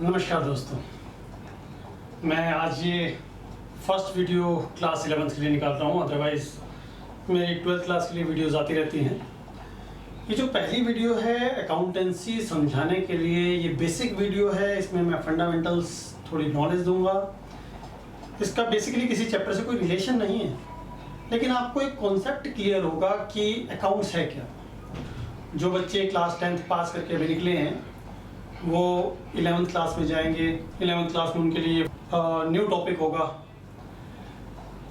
नमस्कार दोस्तों, मैं आज ये फर्स्ट वीडियो क्लास 11th के लिए निकाल रहा हूँ। अदरवाइज़ मेरी 12th क्लास के लिए वीडियोज़ आती रहती हैं। ये जो पहली वीडियो है अकाउंटेंसी समझाने के लिए, ये बेसिक वीडियो है। इसमें मैं फंडामेंटल्स थोड़ी नॉलेज दूंगा। इसका बेसिकली किसी चैप्टर से कोई रिलेशन नहीं है, लेकिन आपको एक कॉन्सेप्ट क्लियर होगा कि अकाउंट्स है क्या। जो बच्चे क्लास 10th पास करके अभी निकले हैं वो 11th क्लास में जाएंगे। 11th क्लास में उनके लिए न्यू टॉपिक होगा।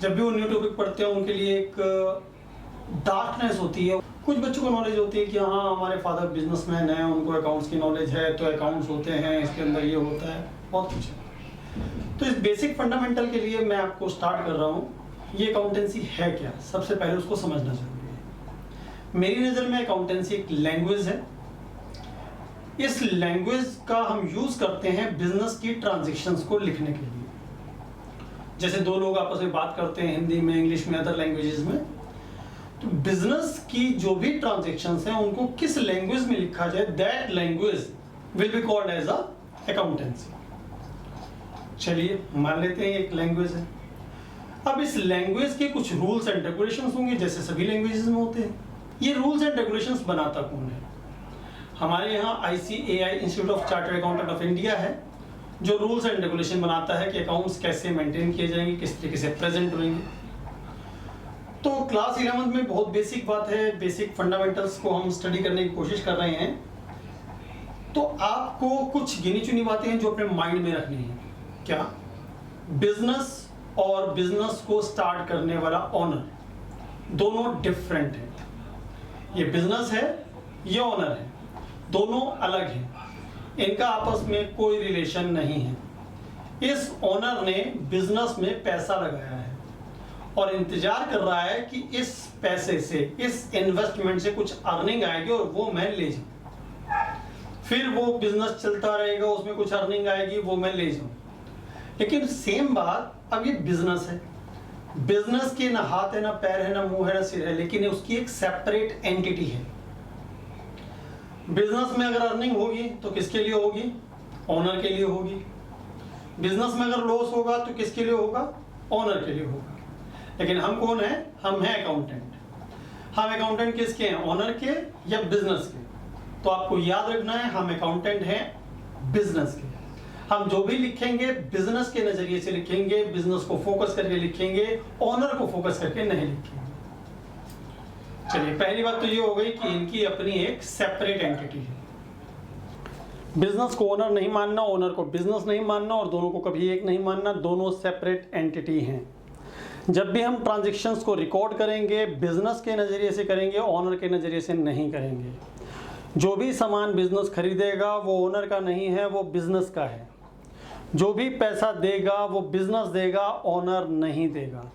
जब भी वो न्यू टॉपिक पढ़ते हैं उनके लिए एक डार्कनेस होती है। कुछ बच्चों को नॉलेज होती है कि हाँ हमारे फादर बिजनेसमैन हैं, उनको अकाउंट्स की नॉलेज है, तो अकाउंट्स होते हैं, इसके अंदर ये होता है, बहुत कुछ है। तो इस बेसिक फंडामेंटल के लिए मैं आपको स्टार्ट कर रहा हूँ। ये अकाउंटेंसी है क्या, सबसे पहले उसको समझना जरूरी है। मेरी नज़र में अकाउंटेंसी एक लैंग्वेज है। इस लैंग्वेज का हम यूज करते हैं बिजनेस की ट्रांजैक्शंस को लिखने के लिए। जैसे दो लोग आपस में बात करते हैं हिंदी में, इंग्लिश में, अदर लैंग्वेजेस में, तो बिजनेस की जो भी ट्रांजैक्शंस हैं उनको किस लैंग्वेज में लिखा जाए, that language will be called as a accountancy. चलिए मान लेते हैं एक लैंग्वेज है। अब इस लैंग्वेज के कुछ रूल्स एंड रेगुलेशंस होंगे, जैसे सभी लैंग्वेजेस में होते हैं। ये रूल्स एंड रेगुलेशंस बनाता कौन है? हमारे यहाँ ICAI institute of chartered accountant of India है, जो रूल्स एंड रेगुलेशन बनाता है कि अकाउंट्स कैसे मेंटेन किए जाएंगे, किस तरीके से प्रेजेंट होंगे। तो क्लास 11th में बहुत बेसिक बात है, बेसिक फंडामेंटल्स को हम स्टडी करने की कोशिश कर रहे हैं। तो आपको कुछ गिनी चुनी बातें हैं जो अपने माइंड में रखनी है। क्या? बिजनेस और बिजनेस को स्टार्ट करने वाला ओनर दोनों डिफरेंट है। ये बिजनेस है, ये ओनर है, दोनों अलग हैं। इनका आपस में कोई रिलेशन नहीं है। इस ओनर ने बिजनेस में पैसा लगाया है और इंतजार कर रहा है कि इस पैसे से, इस इन्वेस्टमेंट से कुछ अर्निंग आएगी और वो मैं ले जाऊं। फिर वो बिजनेस चलता रहेगा, उसमें कुछ अर्निंग आएगी, वो मैं ले जाऊं। लेकिन सेम बात, अब ये बिजनेस है। बिजनेस के ना हाथ है, ना पैर है, ना मुंह है, ना सिर है, लेकिन उसकी एक सेपरेट एंटिटी है। बिजनेस में अगर अर्निंग होगी तो किसके लिए होगी? ओनर के लिए होगी। बिजनेस में अगर लॉस होगा तो किसके लिए होगा? ओनर के लिए होगा। लेकिन हम कौन है? हम हैं अकाउंटेंट। हम अकाउंटेंट किसके हैं? ओनर के या बिजनेस के? तो आपको याद रखना है हम अकाउंटेंट हैं बिजनेस के। हम जो भी लिखेंगे बिजनेस के नजरिए से लिखेंगे, बिजनेस को फोकस करके लिखेंगे, ओनर को फोकस करके नहीं लिखेंगे। चलिए पहली बात तो ये हो गई कि इनकी अपनी एक सेपरेट एंटिटी है। बिजनेस को ओनर नहीं मानना, ओनर को बिजनेस नहीं मानना, और दोनों को कभी एक नहीं मानना, दोनों सेपरेट एंटिटी हैं। जब भी हम ट्रांजैक्शंस को रिकॉर्ड करेंगे बिजनेस के नज़रिए से करेंगे, ओनर के नज़रिए से नहीं करेंगे। जो भी सामान बिजनेस खरीदेगा वो ओनर का नहीं है, वो बिजनेस का है। जो भी पैसा देगा वो बिजनेस देगा, ओनर नहीं देगा।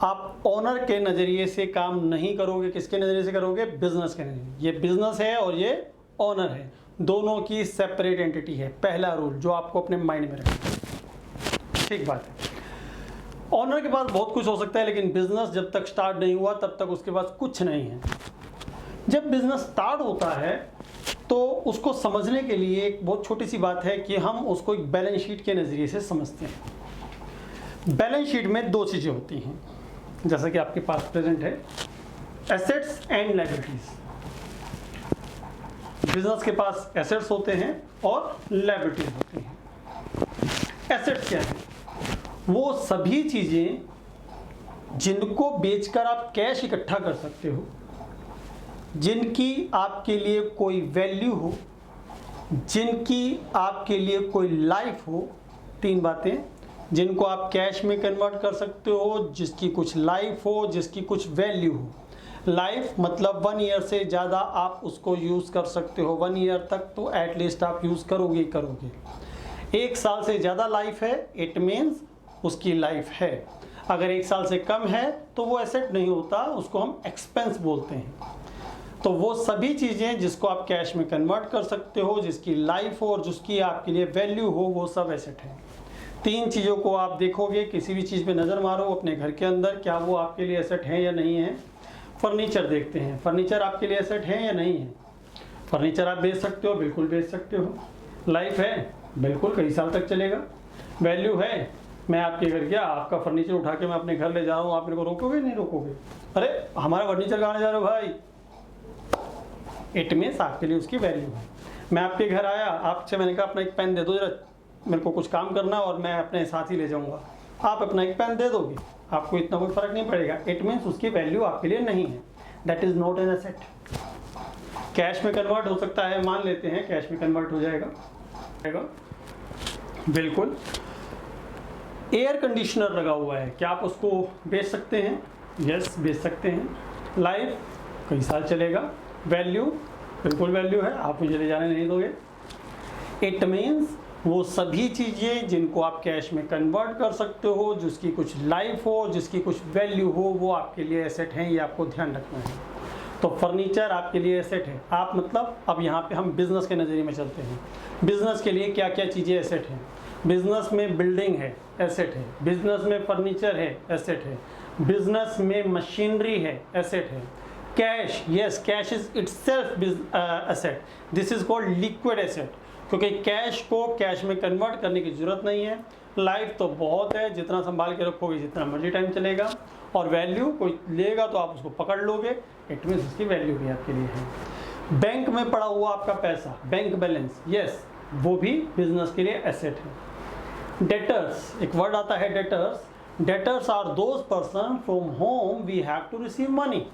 आप ओनर के नज़रिए से काम नहीं करोगे, किसके नज़रिए से करोगे? बिजनेस के नज़रिए। ये बिजनेस है और ये ओनर है, दोनों की सेपरेट एंटिटी है। पहला रूल जो आपको अपने माइंड में रखना है। ठीक बात है। ओनर के पास बहुत कुछ हो सकता है, लेकिन बिजनेस जब तक स्टार्ट नहीं हुआ तब तक उसके पास कुछ नहीं है। जब बिजनेस स्टार्ट होता है तो उसको समझने के लिए एक बहुत छोटी सी बात है कि हम उसको एक बैलेंस शीट के नज़रिए से समझते हैं। बैलेंस शीट में दो चीज़ें होती हैं, जैसा कि आपके पास प्रेजेंट है, एसेट्स एंड लायबिलिटीज। बिजनेस के पास एसेट्स होते हैं और लायबिलिटीज होती हैं। एसेट्स क्या है? वो सभी चीजें जिनको बेचकर आप कैश इकट्ठा कर सकते हो, जिनकी आपके लिए कोई वैल्यू हो, जिनकी आपके लिए कोई लाइफ हो। तीन बातें, जिनको आप कैश में कन्वर्ट कर सकते हो, जिसकी कुछ लाइफ हो, जिसकी कुछ वैल्यू हो। लाइफ मतलब 1 ईयर से ज़्यादा आप उसको यूज़ कर सकते हो। 1 ईयर तक तो एटलीस्ट आप यूज़ करोगे। 1 साल से ज़्यादा लाइफ है, इट मीन्स उसकी लाइफ है। अगर 1 साल से कम है तो वो एसेट नहीं होता, उसको हम एक्सपेंस बोलते हैं। तो वो सभी चीज़ें जिसको आप कैश में कन्वर्ट कर सकते हो, जिसकी लाइफ हो और जिसकी आपके लिए वैल्यू हो, वो सब एसेट है। तीन चीज़ों को आप देखोगे, किसी भी चीज़ पे नज़र मारो अपने घर के अंदर, क्या वो आपके लिए एसेट है या नहीं है। फर्नीचर देखते हैं, फर्नीचर आपके लिए एसेट है या नहीं है। फर्नीचर आप बेच सकते हो, बिल्कुल बेच सकते हो। लाइफ है, बिल्कुल कई साल तक चलेगा। वैल्यू है, मैं आपके घर गया, आपका फर्नीचर उठा के मैं अपने घर ले जा रहा हूँ, आप मेरे को रोकोगे नहीं रोकोगे? अरे हमारा फर्नीचर कहाँ जा रहे हो भाई? इट मीन्स आपके लिए उसकी वैल्यू है। मैं आपके घर आया, आपसे मैंने कहा अपना एक पेन दे दो जरा, मेरे को कुछ काम करना और मैं अपने साथ ही ले जाऊँगा। आप अपना एक पेन दे दोगे, आपको इतना कोई फर्क नहीं पड़ेगा। इट मीन्स उसकी वैल्यू आपके लिए नहीं है। That is not an asset. Cash में कन्वर्ट हो सकता है, मान लेते हैं कैश में कन्वर्ट हो जाएगा। बिल्कुल। एयर कंडीशनर लगा हुआ है, क्या आप उसको बेच सकते हैं? यस, बेच सकते हैं। लाइफ कई साल चलेगा। वैल्यू बिल्कुल वैल्यू है, आप मुझे ले जाने नहीं दोगे। इट मीन्स वो सभी चीज़ें जिनको आप कैश में कन्वर्ट कर सकते हो, जिसकी कुछ लाइफ हो, जिसकी कुछ वैल्यू हो, वो आपके लिए एसेट हैं, ये आपको ध्यान रखना है। तो फर्नीचर आपके लिए एसेट है। आप मतलब अब यहाँ पे हम बिजनेस के नज़रिए में चलते हैं। बिजनेस के लिए क्या क्या चीज़ें एसेट हैं? बिजनेस में बिल्डिंग है, एसेट है। बिजनेस में फर्नीचर है, एसेट है। बिजनेस में मशीनरी है, एसेट है। Cash, yes, cash is itself asset. This is called liquid asset, क्योंकि कैश को कैश में कन्वर्ट करने की ज़रूरत नहीं है। लाइफ तो बहुत है, जितना संभाल के रखोगे जितना मर्जी टाइम चलेगा। और वैल्यू कोई लेगा तो आप उसको पकड़ लोगे, इट मीन्स उसकी वैल्यू भी आपके लिए है। बैंक में पड़ा हुआ आपका पैसा, बैंक बैलेंस, यस, वो भी बिजनेस के लिए एसेट है। डेटर्स, एक वर्ड आता है debtors. Debtors are those person from whom we have to receive money.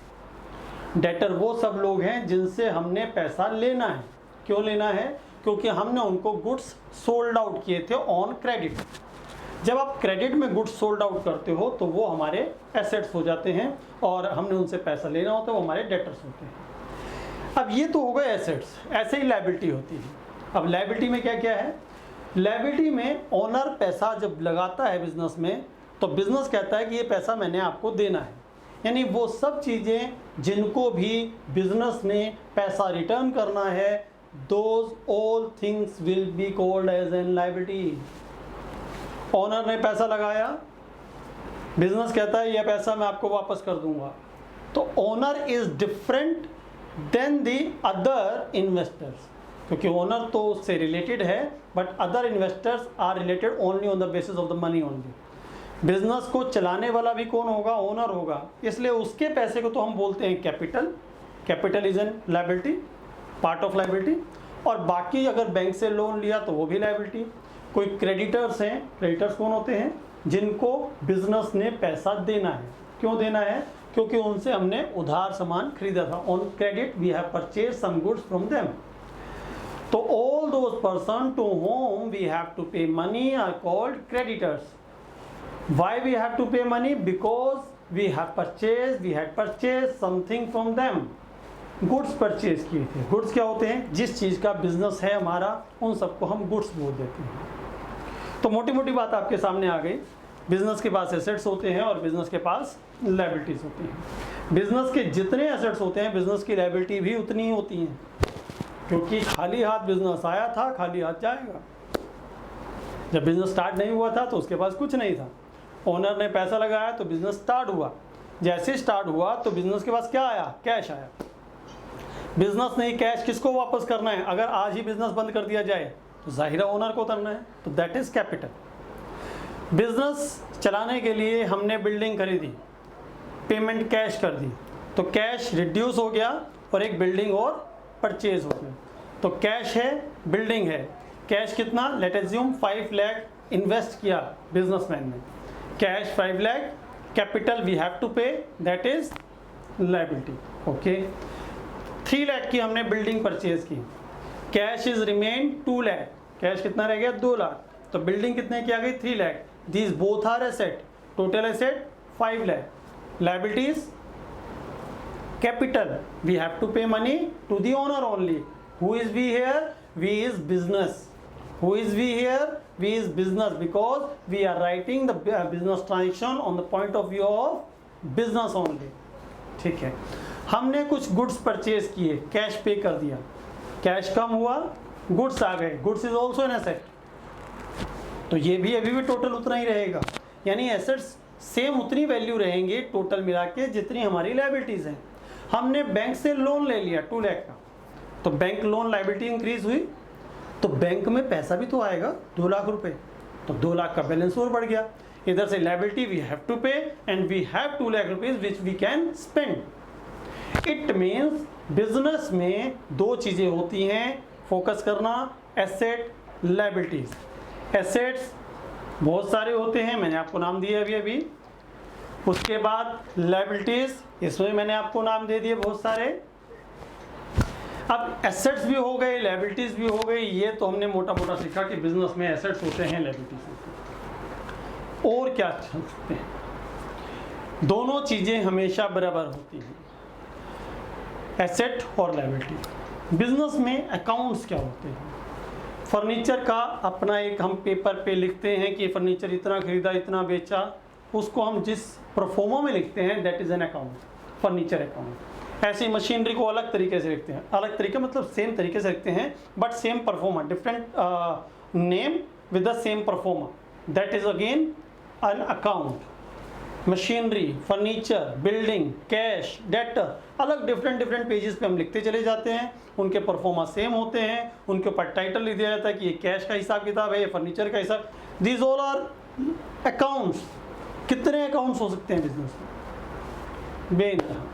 Debtor वो सब लोग हैं जिनसे हमने पैसा लेना है। क्यों लेना है? क्योंकि हमने उनको गुड्स सोल्ड आउट किए थे ऑन क्रेडिट। जब आप क्रेडिट में गुड्स सोल्ड आउट करते हो तो वो हमारे एसेट्स हो जाते हैं, और हमने उनसे पैसा लेना होता है, वो हमारे डेटर्स होते हैं। अब ये तो हो गए एसेट्स। ऐसे ही लायबिलिटी होती है। अब लायबिलिटी में क्या क्या है? लायबिलिटी में ओनर पैसा जब लगाता है बिजनेस में, तो बिजनेस कहता है कि ये पैसा मैंने आपको देना है। यानी वो सब चीज़ें जिनको भी बिजनेस ने पैसा रिटर्न करना है, those all things will be called as an liability। Owner ने पैसा लगाया, बिजनेस कहता है यह पैसा मैं आपको वापस कर दूंगा, तो owner is different than the other investors, क्योंकि ओनर तो उससे रिलेटेड है, but other investors are related only on the basis of the money only. Business को चलाने वाला भी कौन होगा? ओनर होगा। इसलिए उसके पैसे को तो हम बोलते हैं capital. Capital is an liability, part of liability. और बाकी अगर बैंक से लोन लिया तो वो भी लायबिलिटी। कोई क्रेडिटर्स हैं, क्रेडिटर्स कौन होते हैं? जिनको बिजनेस ने पैसा देना है। क्यों देना है? क्योंकि उनसे हमने उधार सामान खरीदा था। On credit we have purchase some goods from them. तो all those person to whom we have to pay money are called creditors. Why we have to pay money? Because we had purchased something from them। Goods purchase किए थे। Goods क्या होते हैं? जिस चीज़ का business है हमारा, उन सबको हम गुड्स बोल देते हैं। तो मोटी मोटी बात आपके सामने आ गई। बिजनेस के पास एसेट्स होते हैं और बिजनेस के पास लायबिलिटीज होती हैं। बिजनेस के जितने एसेट्स होते हैं, बिजनेस की लायबिलिटी भी उतनी ही होती हैं, क्योंकि खाली हाथ बिजनेस आया था, खाली हाथ जाएगा। जब बिजनेस स्टार्ट नहीं हुआ था तो उसके पास कुछ नहीं था। ओनर ने पैसा लगाया तो बिजनेस स्टार्ट हुआ। जैसे स्टार्ट हुआ तो बिजनेस के पास क्या आया? कैश आया। बिजनेस ने कैश किसको वापस करना है? अगर आज ही बिजनेस बंद कर दिया जाए तो जाहिर ओनर को करना है, तो दैट इज कैपिटल। बिजनेस चलाने के लिए हमने बिल्डिंग खरीदी, पेमेंट कैश कर दी, तो कैश रिड्यूस हो गया और एक बिल्डिंग और परचेज हो गई। तो कैश है, बिल्डिंग है। कैश कितना? लेट अज्यूम 5 लाख इन्वेस्ट किया बिजनेसमैन ने। Cash 5 lakh, capital we have to pay, that is liability. Okay, 3 lakh की हमने बिल्डिंग परचेज की। Cash is remain 2 lakh. Cash कितना रह गया? 2 लाख। तो बिल्डिंग कितने की आ गई? 3 lakh. These both are asset. Total asset 5 lakh. Liabilities capital, we have to pay money to the owner only. Who is we here? We is business. Who is we here? We is business, because we are writing the business transaction on the point of view of business only। ठीक है, हमने कुछ goods purchase किए, cash पे कर दिया, cash कम हुआ, goods आ गए, goods is also an asset. तो ये भी अभी भी टोटल उतना ही रहेगा, यानी एसेट्स सेम उतनी वैल्यू रहेंगे टोटल मिला के जितनी हमारी लायबिलिटीज हैं। हमने बैंक से लोन ले लिया 2 लाख का, तो बैंक लोन लायबिलिटी इंक्रीज हुई। तो बैंक में पैसा भी तो आएगा 2 लाख रुपए, तो 2 लाख का बैलेंस और बढ़ गया। इधर से liability we have to pay and we have 2 lakh rupees which we can spend. It means business में 2 चीजें होती हैं फोकस करना, एसेट, लायबिलिटीज। एसेट्स बहुत सारे होते हैं, मैंने आपको नाम दिए अभी। उसके बाद लायबिलिटीज, इसमें मैंने आपको नाम दे दिए बहुत सारे। अब एसेट्स भी हो गए, लायबिलिटीज भी हो गई, ये तो हमने मोटा मोटा सीखा कि बिजनेस में एसेट्स होते हैं, लायबिलिटीज होते हैं। और क्या चल सकते हैं, दोनों चीजें हमेशा बराबर होती हैं, एसेट और लायबिलिटी। बिजनेस में अकाउंट्स क्या होते हैं, फर्नीचर का अपना एक हम पेपर पे लिखते हैं कि फर्नीचर इतना खरीदा, इतना बेचा, उसको हम जिस प्रोफोमा में लिखते हैं that is an account, furniture account. ऐसे मशीनरी को अलग तरीके से लिखते हैं, अलग तरीके मतलब सेम तरीके से लिखते हैं but same pro forma, different name with the same pro forma, that is again an account. Machinery, furniture, building, cash, debtor, अलग डिफरेंट पेजेस पे हम लिखते चले जाते हैं, उनके परफॉर्मा सेम होते हैं, उनके ऊपर टाइटल लिख दिया जाता है कि ये कैश का हिसाब किताब है, ये फर्नीचर का हिसाब। These all are accounts. कितने अकाउंट्स हो सकते हैं बिजनेस में? बेइंतहा।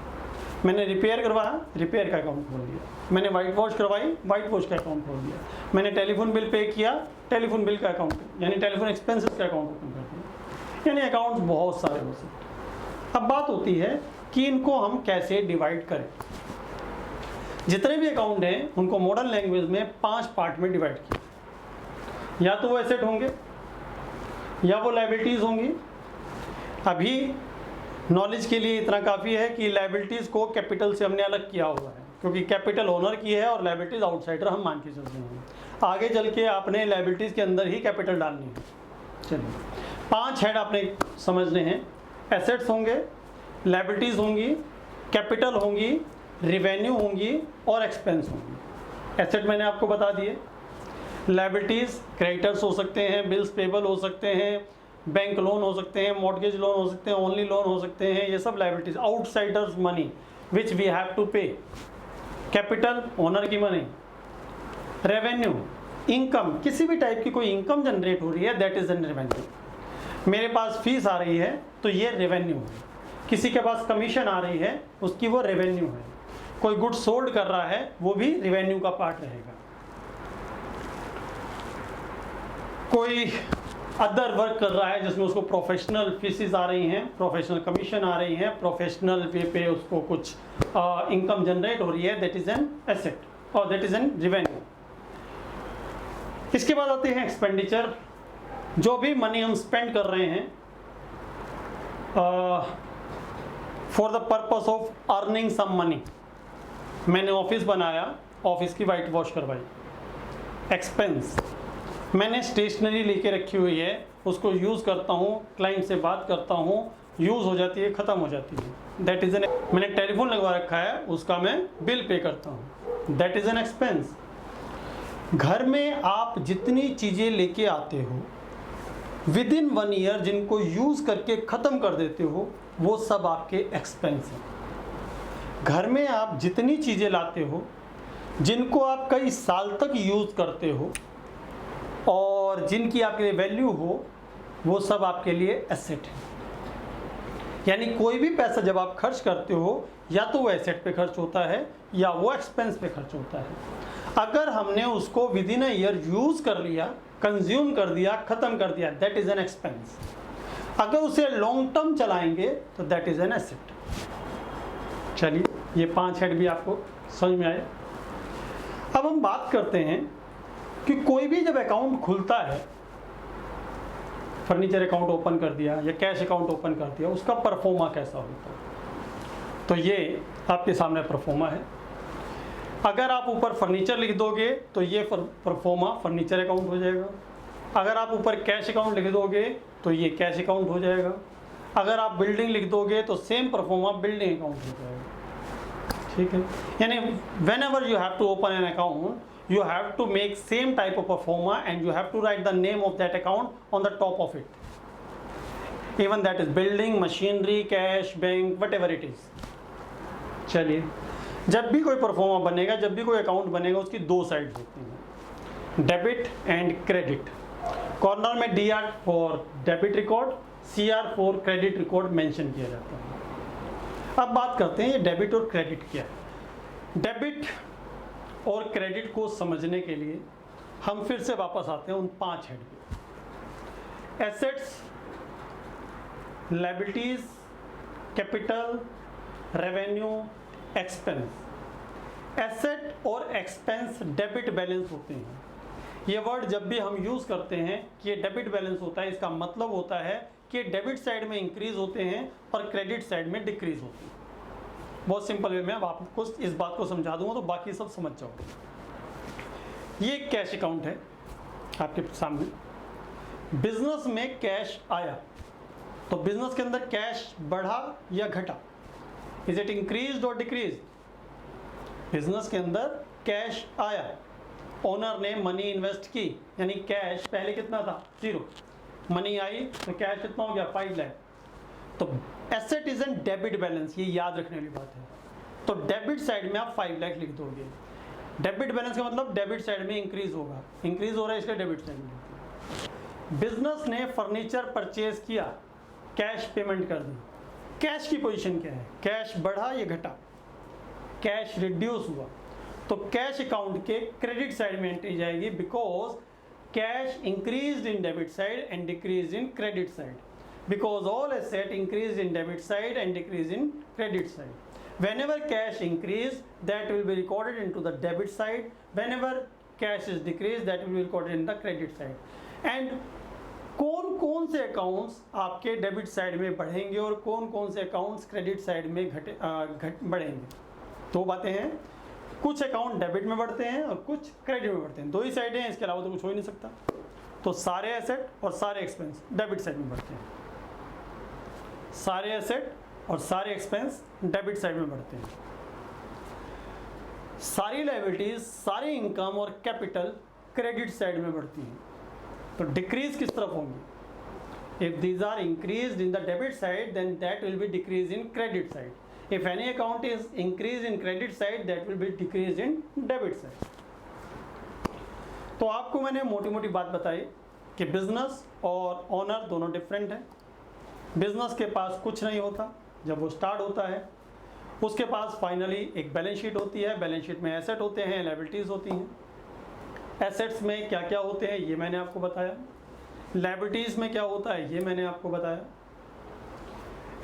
मैंने रिपेयर करवाया, रिपेयर का अकाउंट खोल दिया, मैंने वाइट वॉश करवाई, वाइट वॉश का अकाउंट खोल दिया, मैंने टेलीफोन बिल पे किया, टेलीफोन बिल का अकाउंट यानी टेलीफोन एक्सपेंसेस का अकाउंट ओपन कर दिया। यानी अकाउंट्स बहुत सारे हो सकते हैं। अब बात होती है कि इनको हम कैसे डिवाइड करें। जितने भी अकाउंट हैं उनको मॉडर्न लैंग्वेज में 5 पार्ट में डिवाइड किया, या तो वो एसेट होंगे या वो लायबिलिटीज होंगी। अभी नॉलेज के लिए इतना काफ़ी है कि लायबिलिटीज़ को कैपिटल से हमने अलग किया हुआ है, क्योंकि कैपिटल ओनर की है और लायबिलिटीज़ आउटसाइडर हम मान के चलते हैं। आगे चल के आपने लायबिलिटीज़ के अंदर ही कैपिटल डालनी है। चलिए 5 हेड आपने समझने हैं, एसेट्स होंगे, लायबिलिटीज़ होंगी, कैपिटल होंगी, रिवेन्यू होंगी और एक्सपेंस होंगी। एसेट मैंने आपको बता दिए, लायबिलिटीज़ क्रेडिटर्स हो सकते हैं, बिल्स पेबल हो सकते हैं, बैंक लोन हो सकते हैं, मॉर्गेज लोन हो सकते हैं, ओनली लोन हो सकते हैं, ये सब liabilities. Outsiders money which we have to pay, capital owner की मनी, रेवेन्यू इनकम, किसी भी टाइप की कोई इनकम जनरेट हो रही है दैट इज एन रेवेन्यू। मेरे पास फीस आ रही है तो ये रेवेन्यू है, किसी के पास कमीशन आ रही है उसकी वो रेवेन्यू है, कोई गुड सोल्ड कर रहा है वो भी रेवेन्यू का पार्ट रहेगा, कोई अदर वर्क कर रहा है जिसमें उसको प्रोफेशनल फीसिस आ रही हैं, प्रोफेशनल कमीशन आ रही हैं, प्रोफेशनल वे पे उसको कुछ इनकम जनरेट हो रही है, दैट इज एन एसेट और दैट इज एन रेवेन्यू। इसके बाद आते हैं एक्सपेंडिचर, जो भी मनी हम स्पेंड कर रहे हैं for the purpose of earning some money. मैंने ऑफिस बनाया, ऑफिस की वाइट वॉश करवाई, एक्सपेंस। मैंने स्टेशनरी लेके रखी हुई है, उसको यूज़ करता हूँ, क्लाइंट से बात करता हूँ, यूज़ हो जाती है, ख़त्म हो जाती है, दैट इज़ एन। मैंने टेलीफोन लगवा रखा है, उसका मैं बिल पे करता हूँ, दैट इज़ एन एक्सपेंस। घर में आप जितनी चीज़ें लेके आते हो विद इन 1 ईयर, जिनको यूज़ करके ख़त्म कर देते हो, वो सब आपके एक्सपेंस हैं। घर में आप जितनी चीज़ें लाते हो जिनको आप कई साल तक यूज़ करते हो और जिनकी आपके लिए वैल्यू हो, वो सब आपके लिए एसेट है। यानी कोई भी पैसा जब आप खर्च करते हो या तो वो एसेट पे खर्च होता है या वो एक्सपेंस पे खर्च होता है। अगर हमने उसको with in a year use कर लिया, कंज्यूम कर दिया, ख़त्म कर दिया, दैट इज़ एन एक्सपेंस। अगर उसे लॉन्ग टर्म चलाएंगे तो दैट इज़ एन एसेट। चलिए ये 5 हेड भी आपको समझ में आए। अब हम बात करते हैं कि कोई भी जब अकाउंट खुलता है, फर्नीचर अकाउंट ओपन कर दिया या कैश अकाउंट ओपन कर दिया, उसका परफॉर्मा कैसा होता है। तो ये आपके सामने परफॉर्मा है। अगर आप ऊपर फर्नीचर लिख दोगे तो ये परफॉर्मा फर्नीचर अकाउंट हो जाएगा। अगर आप ऊपर कैश अकाउंट लिख दोगे तो ये कैश अकाउंट हो जाएगा। अगर आप बिल्डिंग लिख दोगे तो सेम परफॉर्मा बिल्डिंग अकाउंट हो जाएगा। ठीक है, यानी whenever you have to open an account, you have to make same type of performa and you have to write the name of that account on the top of it, even that is building, machinery, cash, bank, whatever it is। चलिए, जब भी कोई pro forma बनेगा, जब भी कोई account बनेगा, उसकी 2 साइड्स होती हैं। Debit and credit. कॉर्नर में DR for debit record, CR for credit record mention किया जाता है। अब बात करते हैं ये डेबिट और क्रेडिट क्या है। डेबिट और क्रेडिट को समझने के लिए हम फिर से वापस आते हैं उन 5 हेड पे। Assets, liabilities, capital, revenue, expense. Asset और एक्सपेंस डेबिट बैलेंस होते हैं। ये वर्ड जब भी हम यूज करते हैं कि ये डेबिट बैलेंस होता है, इसका मतलब होता है कि डेबिट साइड में इंक्रीज होते हैं और क्रेडिट साइड में डिक्रीज होते हैं। बहुत सिंपल वे में आपको इस बात को समझा दूंगा तो बाकी सब समझ जाओगे। ये कैश अकाउंट है आपके सामने। बिजनेस में कैश आया तो बिजनेस के अंदर कैश बढ़ा या घटा? इज इट इंक्रीज और डिक्रीज? बिजनेस के अंदर कैश आया, ओनर ने मनी इन्वेस्ट की, यानी कैश पहले कितना था? 0। मनी आई तो कैश कितना हो गया? 5 लाख। तो asset is an debit balance, ये याद रखने वाली बात है। तो डेबिट साइड में आप 5 लाख लिख दोगे। डेबिट बैलेंस का मतलब डेबिट साइड में इंक्रीज होगा, इंक्रीज हो रहा है इसलिए डेबिट साइड में। बिजनेस ने फर्नीचर परचेज किया, कैश पेमेंट कर दी। कैश की पोजीशन क्या है? कैश बढ़ा या घटा? कैश रिड्यूस हुआ तो कैश अकाउंट के क्रेडिट साइड में एंट्री जाएगी, because cash increase in debit side and decrease in credit side, because all asset increase in debit side and decrease in credit side. Whenever cash increase, that will be recorded into the debit side. Whenever cash is decreased, that will be recorded in the credit side. And कौन कौन से accounts आपके debit side में बढ़ेंगे और कौन कौन से अकाउंट्स क्रेडिट साइड में बढ़ेंगे? दो बातें हैं, कुछ अकाउंट डेबिट में बढ़ते हैं और कुछ क्रेडिट में बढ़ते हैं। दो ही साइडें हैं, इसके अलावा तो कुछ हो ही नहीं सकता। तो सारे एसेट और सारे एक्सपेंस डेबिट साइड में बढ़ते हैं, सारे एसेट और सारे एक्सपेंस डेबिट साइड में बढ़ते हैं। सारी लायबिलिटीज, सारी इनकम और कैपिटल क्रेडिट साइड में बढ़ती हैं। तो डिक्रीज किस तरफ होंगी? If these are increased in the debit side, then that will be decrease in credit side. If any account is increase in credit side, that will be decrease in debit side. तो आपको मैंने मोटी मोटी बात बताई कि business और owner दोनों डिफरेंट हैं। बिजनेस के पास कुछ नहीं होता जब वो स्टार्ट होता है, उसके पास फाइनली एक बैलेंस शीट होती है। बैलेंस शीट में एसेट होते हैं, लायबिलिटीज़ होती हैं। एसेट्स में क्या क्या होते हैं ये मैंने आपको बताया, लायबिलिटीज़ में क्या होता है ये मैंने आपको बताया।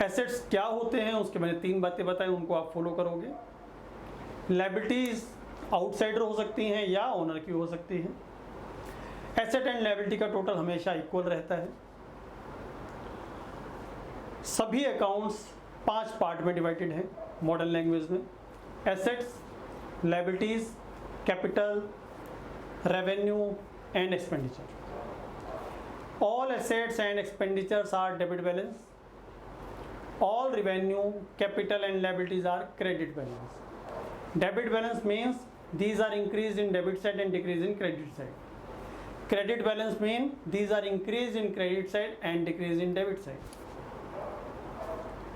एसेट्स क्या होते हैं उसके मैंने 3 बातें बताई, उनको आप फॉलो करोगे। लायबिलिटीज़ आउटसाइडर हो सकती हैं या ओनर की हो सकती हैं। एसेट एंड लायबिलिटी का टोटल हमेशा इक्वल रहता है। सभी अकाउंट्स 5 पार्ट में डिवाइडेड हैं मॉडर्न लैंग्वेज में। Assets, liabilities, capital, revenue and expenditure. All assets and expenditures are debit balance. All revenue, capital and liabilities are credit balance. Debit balance means these are increased in debit side and decrease in credit side. Credit balance mean these are increased in credit side and decrease in debit side.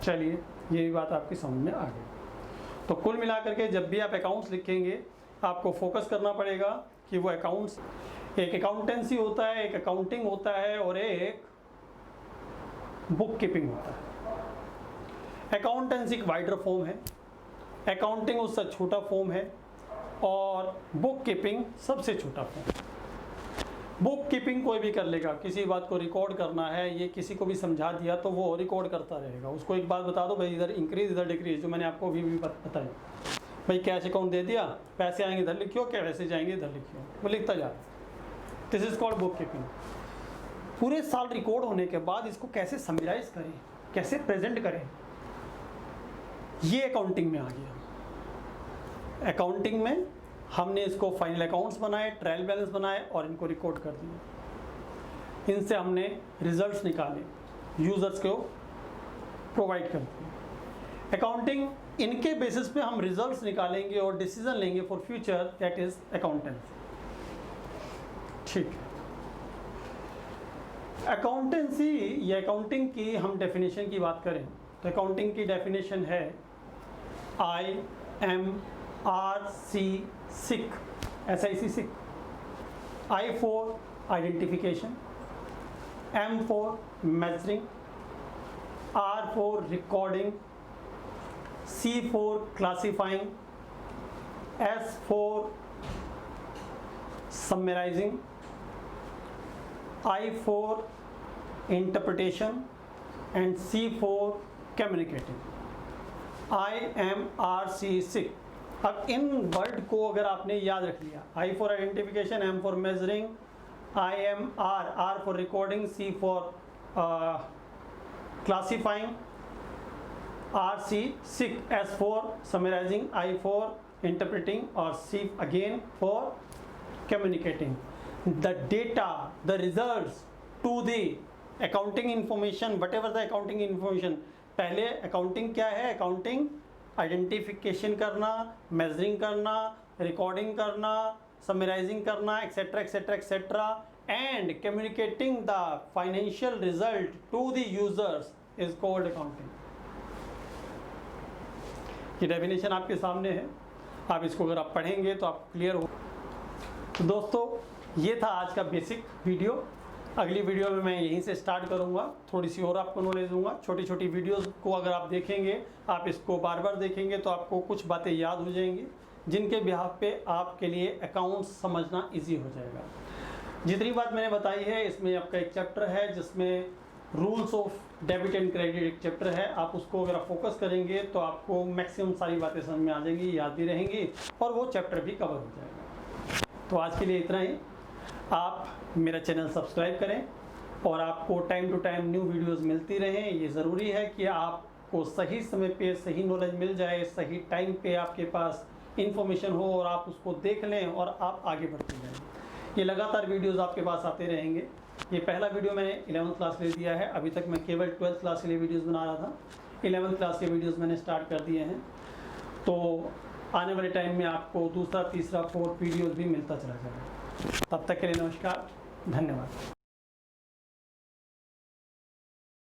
चलिए ये भी बात आपकी समझ में आ गई। तो कुल मिलाकर के जब भी आप अकाउंट्स लिखेंगे आपको फोकस करना पड़ेगा कि वो अकाउंट्स, एक अकाउंटेंसी होता है, एक अकाउंटिंग होता है और एक बुक कीपिंग होता है। अकाउंटेंसी एक वाइडर फॉर्म है, अकाउंटिंग उससे छोटा फॉर्म है और बुक कीपिंग सबसे छोटा फॉर्म। बुक कीपिंग कोई भी कर लेगा, किसी बात को रिकॉर्ड करना है, ये किसी को भी समझा दिया तो वो रिकॉर्ड करता रहेगा। उसको एक बात बता दो भाई, इधर इंक्रीज इधर डिक्रीज, जो मैंने आपको भी बताया भाई, कैश अकाउंट दे दिया, पैसे आएंगे इधर लिखियो, क्या पैसे जाएंगे इधर लिखियो, वो लिखता जा। This is called book keeping. पूरे साल रिकॉर्ड होने के बाद इसको कैसे समराइज करें, कैसे प्रेजेंट करें, ये अकाउंटिंग में आ गया। अकाउंटिंग में हमने इसको फाइनल अकाउंट्स बनाए, ट्रायल बैलेंस बनाए और इनको रिकॉर्ड कर दिया। इनसे हमने रिजल्ट्स निकाले, यूजर्स को प्रोवाइड कर दिए। अकाउंटिंग, इनके बेसिस पे हम रिजल्ट्स निकालेंगे और डिसीजन लेंगे for future, that is accountancy. ठीक है, अकाउंटेंसी या अकाउंटिंग की हम डेफिनेशन की बात करें तो अकाउंटिंग की डेफिनेशन है IMRC, sick, SIC, sick. I for identification, M for measuring, R for recording, C for classifying, S for summarizing, I for interpretation and C for communicating. IMRC6। अब इन word को अगर आपने याद रख लिया, I for identification, M for measuring, IMR, R for recording, C for classifying, RC6, S for summarizing, I for interpreting और C again for communicating. The data, the results to the accounting information, whatever the accounting information, पहले accounting क्या है? Accounting identification करना, measuring करना, recording करना, summarising करना, etcetera etcetera etcetera, and communicating the financial result to the users is called accounting. ये definition आपके सामने है, आप इसको अगर आप पढ़ेंगे तो आप क्लियर हो। तो दोस्तों, ये था आज का बेसिक वीडियो। अगली वीडियो में मैं यहीं से स्टार्ट करूंगा, थोड़ी सी और आपको नॉलेज दूंगा। छोटी छोटी वीडियोस को अगर आप देखेंगे, आप इसको बार बार देखेंगे तो आपको कुछ बातें याद हो जाएंगी, जिनके बिहाफ पे आपके लिए अकाउंट्स समझना इजी हो जाएगा। जितनी बात मैंने बताई है, इसमें आपका एक चैप्टर है जिसमें rules of debit and credit एक चैप्टर है। आप उसको अगर आप फोकस करेंगे तो आपको मैक्सिमम सारी बातें समझ में आ जाएंगी, याद भी रहेंगी और वो चैप्टर भी कवर हो जाएगा। तो आज के लिए इतना ही। आप मेरा चैनल सब्सक्राइब करें और आपको time to time new videos मिलती रहें। ये ज़रूरी है कि आपको सही समय पे सही नॉलेज मिल जाए, सही टाइम पे आपके पास इंफॉर्मेशन हो और आप उसको देख लें और आप आगे बढ़ते जाएं। ये लगातार वीडियोस आपके पास आते रहेंगे। ये पहला वीडियो मैंने 11th क्लास ले दिया है, अभी तक मैं केवल 12th क्लास के लिए वीडियोस बना रहा था। 11th क्लास के वीडियोस मैंने स्टार्ट कर दिए हैं, तो आने वाले टाइम में आपको दूसरा, तीसरा, 4th वीडियोस भी मिलता चला जाएगा। तब तक के लिए नमस्कार, धन्यवाद।